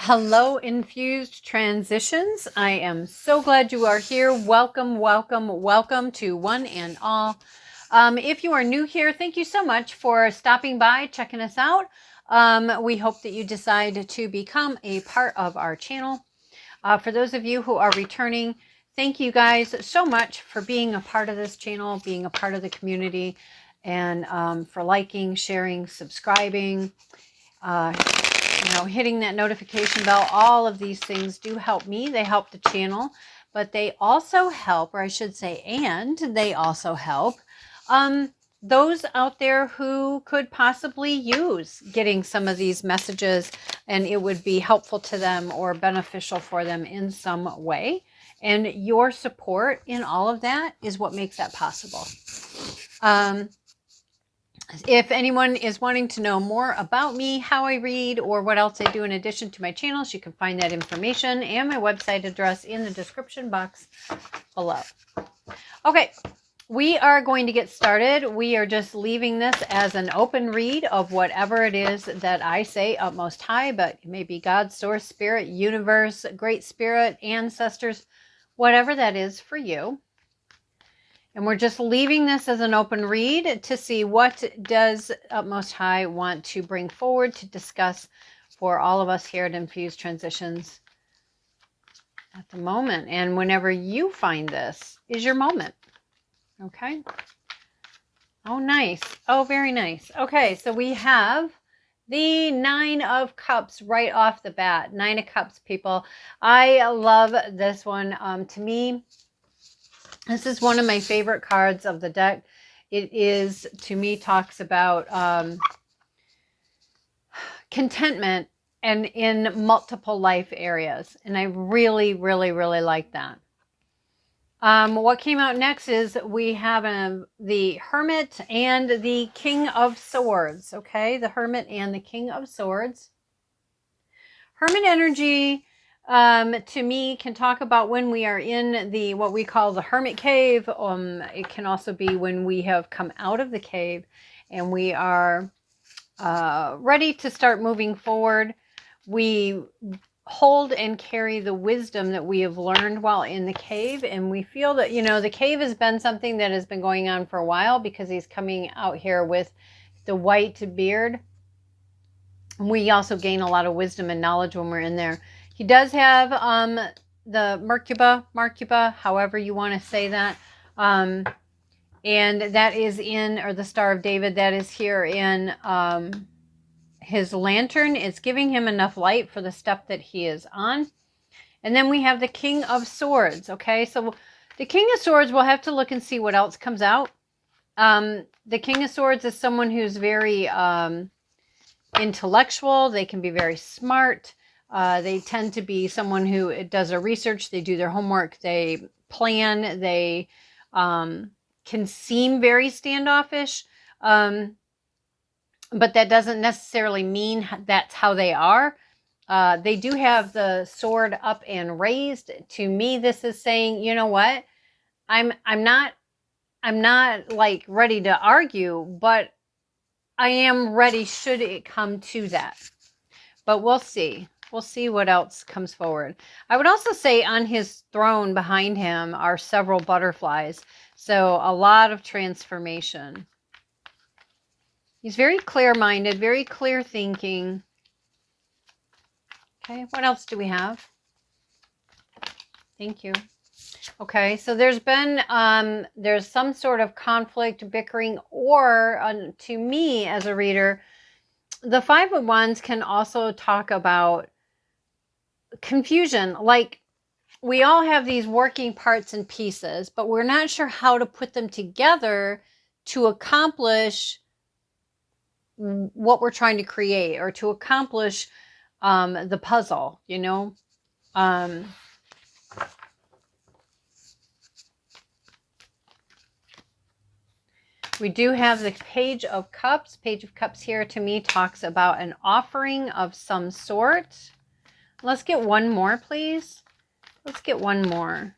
Hello, Infused Transitions. I am so glad you are here. Welcome, welcome, welcome to one and all. If you are new here, thank you so much for stopping by, checking us out. We hope that you decide to become a part of our channel. For those of you who are returning, thank you guys so much for being a part of this channel, being a part of the community, and for liking, sharing, subscribing, hitting that notification bell. All of these things do help me. They help the channel, but they also help, or I should say, and they also help those out there who could possibly use getting some of these messages, and it would be helpful to them or beneficial for them in some way. And your support in all of that is what makes that possible. If anyone is wanting to know more about me, how I read, or what else I do in addition to my channels, you can find that information and my website address in the description box below. Okay, we are going to get started. We are just leaving this as an open read of whatever it is that I say up most high, but it may be God, source, spirit, universe, great spirit, ancestors, whatever that is for you. And we're just leaving this as an open read to see what does Most High want to bring forward to discuss for all of us here at Infused Transitions at the moment. And whenever you find this is your moment. Okay. Oh, nice. Oh, very nice. Okay, so we have the Nine of Cups right off the bat. Nine of Cups, people. I love this one. To me, this is one of my favorite cards of the deck. It is, to me, talks about contentment and in multiple life areas. And I really, really, really like that. What came out next is we have the Hermit and the King of Swords. Okay, the Hermit and the King of Swords. Hermit energy, to me, can talk about when we are in the what we call the hermit cave. It can also be when we have come out of the cave and we are ready to start moving forward. We hold and carry the wisdom that we have learned while in the cave, and we feel that, you know, the cave has been something that has been going on for a while because he's coming out here with the white beard. We also gain a lot of wisdom and knowledge when we're in there. He does have the Merkuba, however you want to say that. And that is in, or the Star of David, that is here in his lantern. It's giving him enough light for the step that he is on. And then we have the King of Swords. Okay, so the King of Swords, we'll have to look and see what else comes out. The King of Swords is someone who's very intellectual. They can be very smart. They tend to be someone who does their research. They do their homework. They plan. They can seem very standoffish. But that doesn't necessarily mean that's how they are. They do have the sword up and raised. To me, this is saying, you know what? I'm not like ready to argue, but I am ready should it come to that. But we'll see. We'll see what else comes forward. I would also say on his throne behind him are several butterflies. So a lot of transformation. He's very clear-minded, very clear thinking. Okay, what else do we have? Thank you. Okay, so there's been, there's some sort of conflict, bickering, or to me as a reader, the Five of Wands can also talk about confusion. Like, we all have these working parts and pieces, but we're not sure how to put them together to accomplish what we're trying to create, or to accomplish the puzzle, you know. We do have the Page of Cups. Page of Cups here to me talks about an offering of some sort. Let's get one more, please. Let's get one more.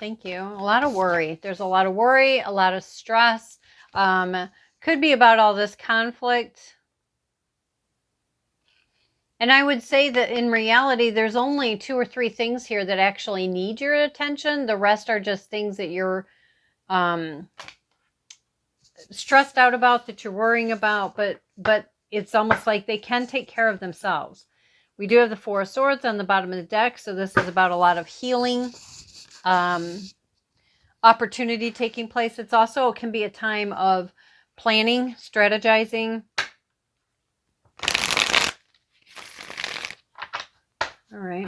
Thank you. A lot of worry. There's a lot of worry, a lot of stress. Could be about all this conflict. And I would say that in reality, there's only 2 or 3 things here that actually need your attention. The rest are just things that you're stressed out about, that you're worrying about, but it's almost like they can take care of themselves. We do have the Four of Swords on the bottom of the deck, so this is about a lot of healing, opportunity taking place. It's also, it can be a time of planning, strategizing. All right.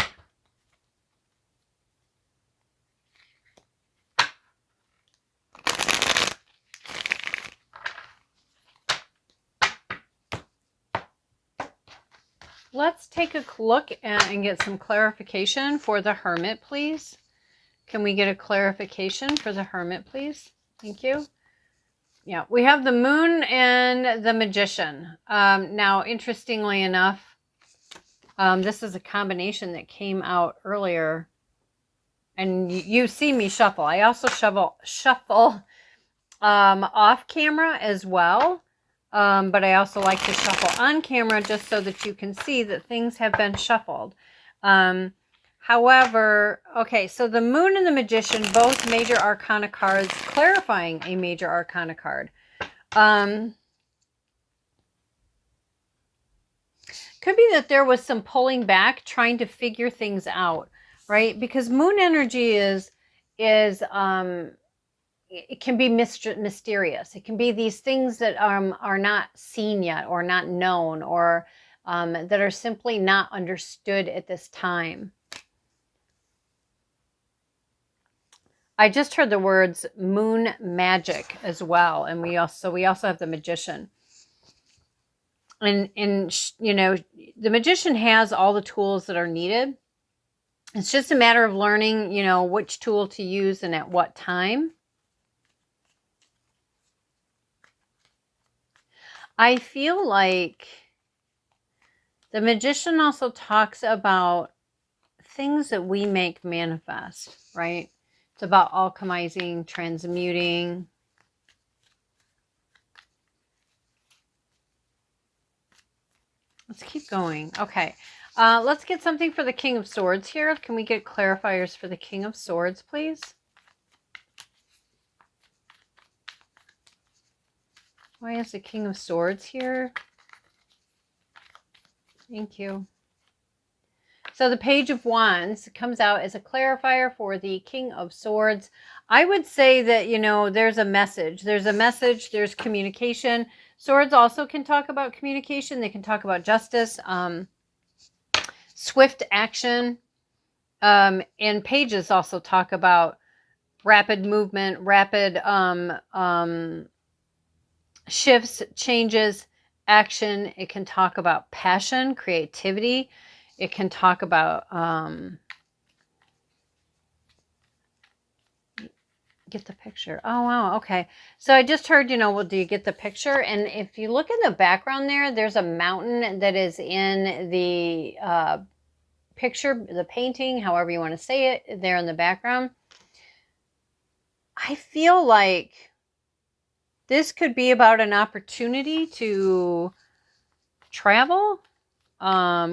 Let's take a look and get some clarification for the Hermit, please. Can we get a clarification for the Hermit, please? Thank you. Yeah, we have the Moon and the Magician. Now, interestingly enough, this is a combination that came out earlier. And you see me shuffle. I also shuffle off camera as well. But I also like to shuffle on camera just so that you can see that things have been shuffled. However, okay, so the Moon and the Magician, both major arcana cards, clarifying a major arcana card. Could be that there was some pulling back, trying to figure things out, right? Because Moon energy is it can be mysterious. It can be these things that are not seen yet, or not known, or that are simply not understood at this time. I just heard the words moon magic as well, and we also have the Magician. And you know, the Magician has all the tools that are needed. It's just a matter of learning, you know, which tool to use and at what time. I feel like the Magician also talks about things that we make manifest, right? It's about alchemizing, transmuting. Let's keep going. Okay. Let's get something for the King of Swords here. Can we get clarifiers for the King of Swords, please? Why is the King of Swords here? Thank you. So the Page of Wands comes out as a clarifier for the King of Swords. I would say that, you know, there's a message. There's a message. There's communication. Swords also can talk about communication. They can talk about justice, swift action. And pages also talk about rapid movement, rapid shifts, changes, action. It can talk about passion, creativity. It can talk about get the picture. Oh, wow. Okay. So I just heard, you know, well, do you get the picture? And if you look in the background there, there's a mountain that is in the picture, the painting, however you want to say it, there in the background. I feel like this could be about an opportunity to travel.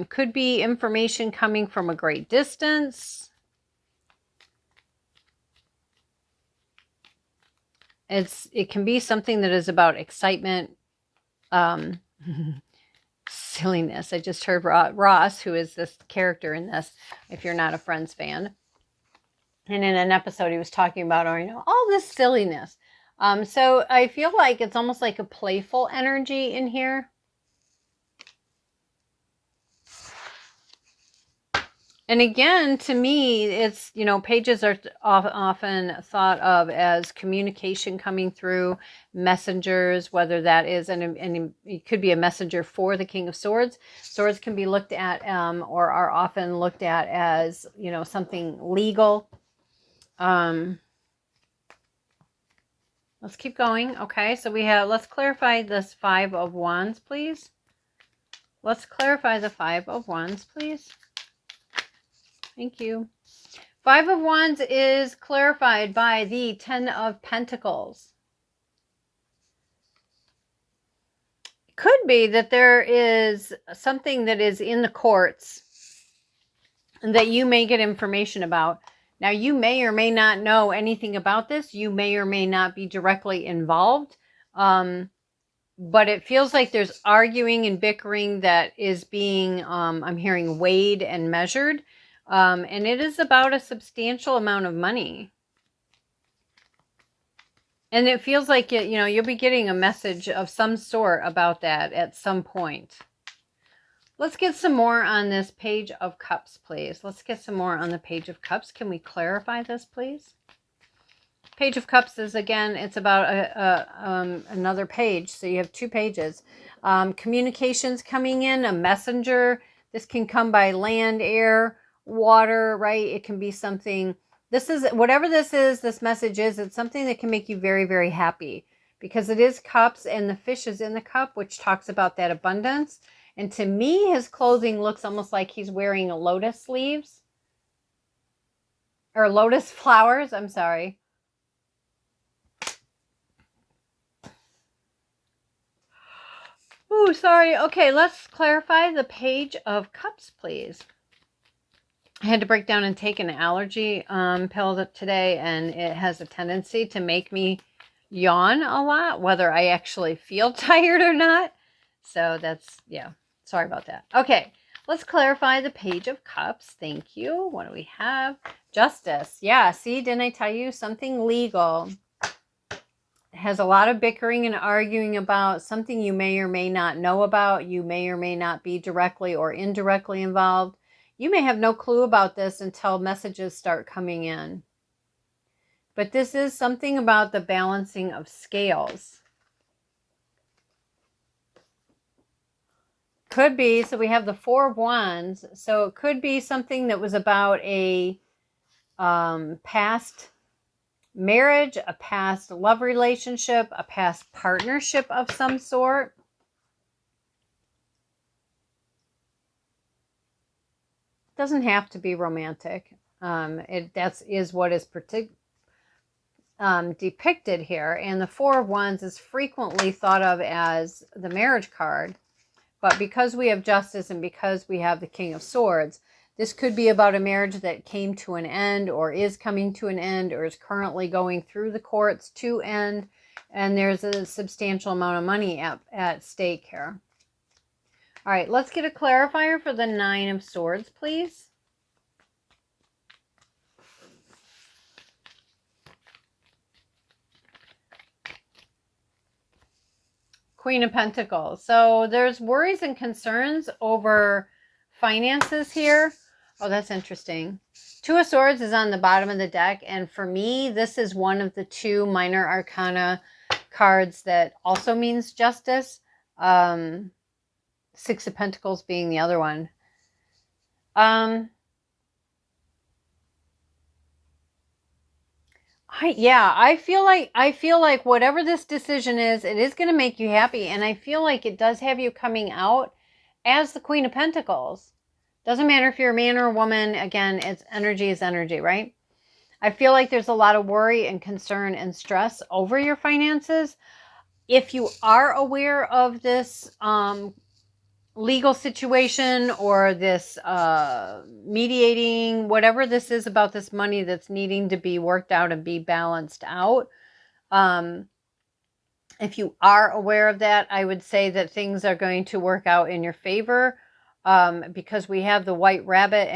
Could be information coming from a great distance. It can be something that is about excitement, silliness. I just heard Ross, who is this character in this, if you're not a Friends fan. And in an episode, he was talking about, you know, all this silliness. So I feel like it's almost like a playful energy in here. And again, to me, it's, you know, pages are often thought of as communication coming through, messengers, whether that is, and it could be a messenger for the King of Swords. Swords can be looked at or are often looked at as, you know, something legal. Let's keep going. Okay, so we have, let's clarify this Five of Wands, please. Let's clarify the Five of Wands, please. Thank you. Five of Wands is clarified by the Ten of Pentacles. Could be that there is something that is in the courts that you may get information about. Now, you may or may not know anything about this. You may or may not be directly involved. But it feels like there's arguing and bickering that is being, I'm hearing, weighed and measured. And it is about a substantial amount of money. And it feels like, you'll be getting a message of some sort about that at some point. Let's get some more on this Page of Cups, please. Let's get some more on the Page of Cups. Can we clarify this, please? Page of Cups is, again, it's about another page. So you have 2 pages. Communications coming in, a messenger. This can come by land, air, water, right? It can be something. This is, whatever this message is, it's something that can make you very, very happy. Because it is cups and the fish is in the cup, which talks about that abundance. And to me, his clothing looks almost like he's wearing a lotus leaves. Or lotus flowers, I'm sorry. Oh, sorry. Okay, let's clarify the Page of Cups, please. I had to break down and take an allergy pill today, and it has a tendency to make me yawn a lot, whether I actually feel tired or not. So that's, yeah, sorry about that. Okay, let's clarify the Page of Cups. Thank you. What do we have? Justice. Yeah, see, didn't I tell you? Something legal. Has a lot of bickering and arguing about something you may or may not know about. You may or may not be directly or indirectly involved. You may have no clue about this until messages start coming in. But this is something about the balancing of scales. Could be, so we have the 4 of Wands. So it could be something that was about a past marriage, a past love relationship, a past partnership of some sort. Doesn't have to be romantic. That is what is depicted here. And the 4 of Wands is frequently thought of as the marriage card. But because we have Justice and because we have the King of Swords, this could be about a marriage that came to an end or is coming to an end or is currently going through the courts to end. And there's a substantial amount of money at stake here. All right, let's get a clarifier for the 9 of Swords, please. Queen of Pentacles. So there's worries and concerns over finances here. Oh, that's interesting. 2 of Swords is on the bottom of the deck. And for me, this is one of the 2 minor arcana cards that also means justice. 6 of Pentacles being the other one. I feel like whatever this decision is, it is going to make you happy. And I feel like it does have you coming out as the Queen of Pentacles. Doesn't matter if you're a man or a woman. Again, it's energy is energy, right? I feel like there's a lot of worry and concern and stress over your finances. If you are aware of this legal situation or this mediating, whatever this is about this money that's needing to be worked out and be balanced out, if you are aware of that, I would say that things are going to work out in your favor. Because we have the White Rabbit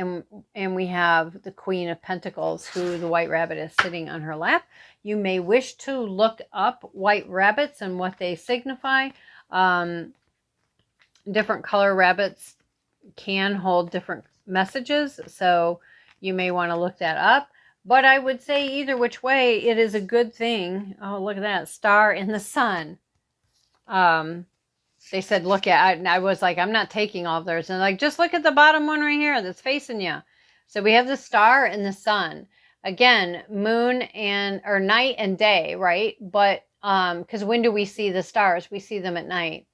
and we have the Queen of Pentacles, who the White Rabbit is sitting on her lap. You may wish to look up white rabbits and what they signify. Different color rabbits can hold different messages, so you may want to look that up. But I would say either which way, it is a good thing. Oh, look at that, star in the sun. They said, look at it. And I was like, I'm not taking all of theirs. And like, just look at the bottom one right here that's facing you. So we have the star and the sun. Again, moon or night and day, right? But because when do we see the stars? We see them at night.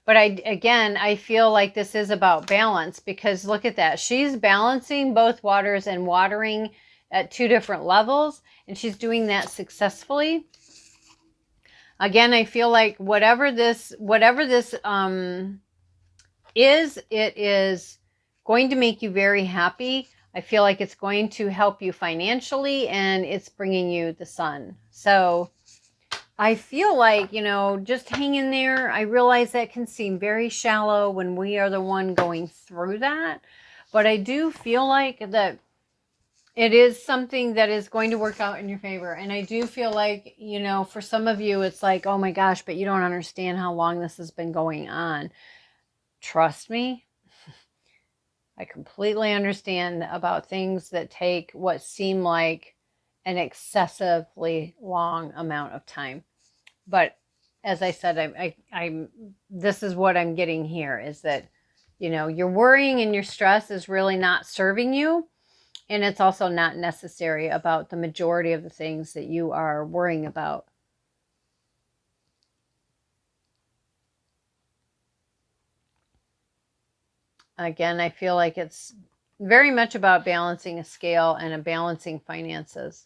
But I feel like this is about balance, because look at that. She's balancing both waters and watering at 2 different levels. And she's doing that successfully. Again, I feel like whatever this is, it is going to make you very happy. I feel like it's going to help you financially, and it's bringing you the sun. So I feel like, you know, just hang in there. I realize that can seem very shallow when we are the one going through that. But I do feel like that it is something that is going to work out in your favor. And I do feel like, you know, for some of you, it's like, oh my gosh, but you don't understand how long this has been going on. Trust me, I completely understand about things that take what seem like an excessively long amount of time. But as I said, I'm this is what I'm getting here, is that, you know, your worrying and your stress is really not serving you. And it's also not necessary about the majority of the things that you are worrying about. Again, I feel like it's very much about balancing a scale and a balancing finances.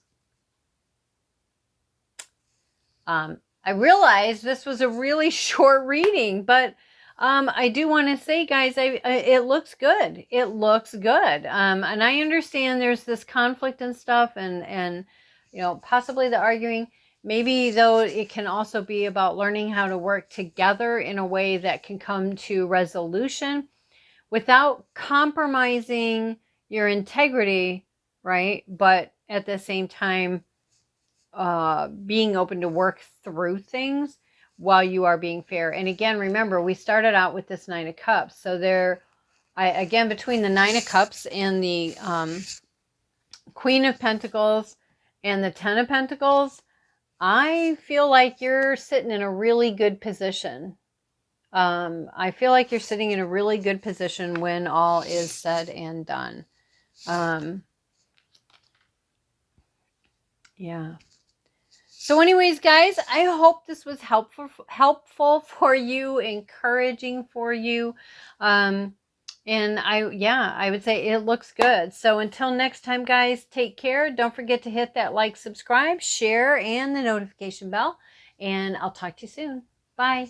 I realized this was a really short reading, but I do want to say, guys, it looks good. It looks good. And I understand there's this conflict and stuff, and you know, possibly the arguing. Maybe though, it can also be about learning how to work together in a way that can come to resolution without compromising your integrity, right? But at the same time, being open to work through things while you are being fair. And again, remember, we started out with this Nine of Cups. So again, between the Nine of Cups and the Queen of Pentacles and the Ten of Pentacles, I feel like you're sitting in a really good position. I feel like you're sitting in a really good position when all is said and done. Yeah. So anyways, guys, I hope this was helpful for you, encouraging for you. And I would say it looks good. So until next time, guys, take care. Don't forget to hit that like, subscribe, share, and the notification bell. And I'll talk to you soon. Bye.